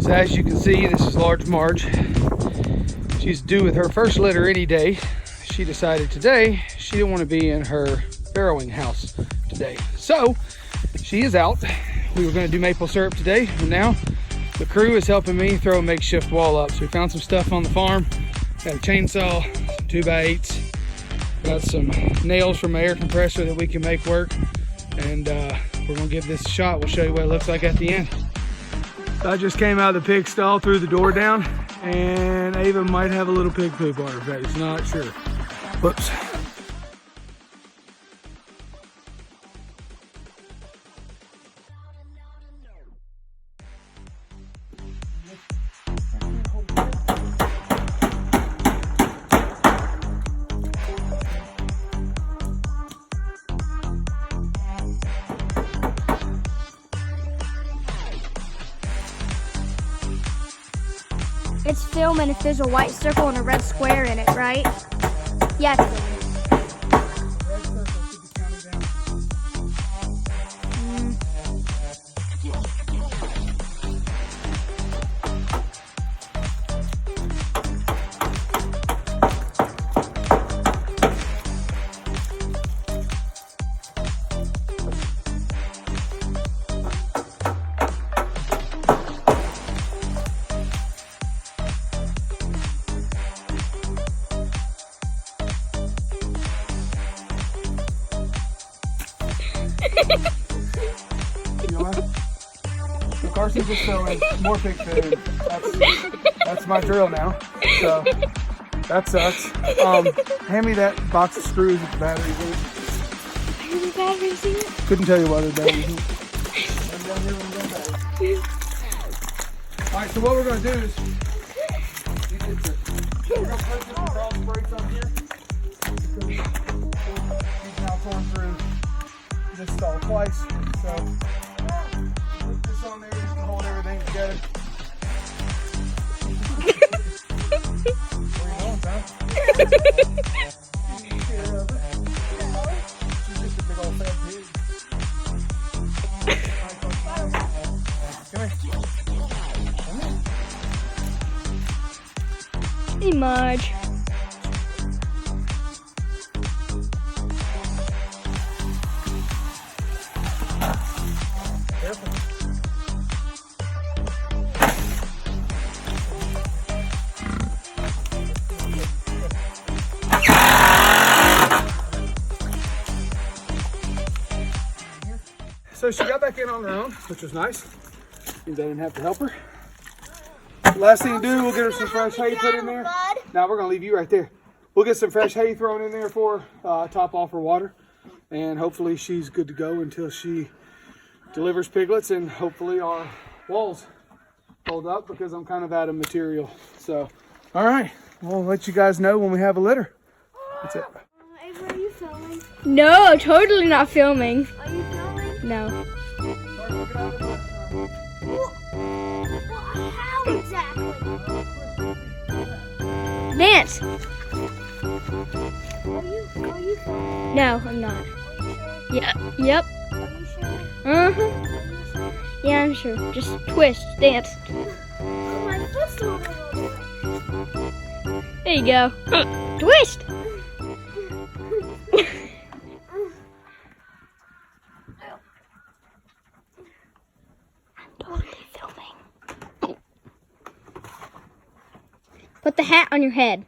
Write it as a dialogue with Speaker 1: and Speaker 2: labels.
Speaker 1: So as you can see, this is large Marge. She's due with her first litter any day. She decided today she didn't want to be in her farrowing house today. So she is out. We were going to do maple syrup today, and now the crew is helping me throw a makeshift wall up. So we found some stuff on the farm. Got a chainsaw, some 2x8s, got some nails from my air compressor that we can make work. And we're gonna give this a shot. We'll show you what it looks like at the end. I just came out of the pig stall, threw the door down, and Ava might have a little pig poop on her face, not sure. Whoops.
Speaker 2: It's filming if there's a white circle and a red square in it, right? Yeah, it's filming.
Speaker 1: You know what? So Carson's just throwing more pig food. That's my drill now. So that sucks. Hand me that box of screws with the batteries in it.
Speaker 2: Are the batteries in it?
Speaker 1: Couldn't tell you why the batteries in it. Alright, so what we're going to do is we're going to put some cross brakes on here. He's now torn through this stall twice. So put this on there just to hold everything together. Where you going, son? She's just a big old fat pig. Come here.
Speaker 2: Hey, Marge.
Speaker 1: So she got back in on her own, which was nice. Means I didn't have to help her. Last thing to do, we'll get her some fresh hay put in there. Now we're gonna leave you right there. We'll get some fresh hay thrown in there for top off her water, and hopefully she's good to go until she delivers piglets, and hopefully our walls hold up because I'm kind of out of material. So, all right, we'll let you guys know when we have a litter. That's it.
Speaker 2: Ava, are you filming? No, totally not filming. Are you filming? No. Well, how exactly? Dance. Are you filming? No, I'm not. Yeah. Yep. Are you sure? Uh-huh. Yeah, I'm sure. Just twist, dance. Oh, my foot's moving over. There you go. Twist. Put the hat on your head.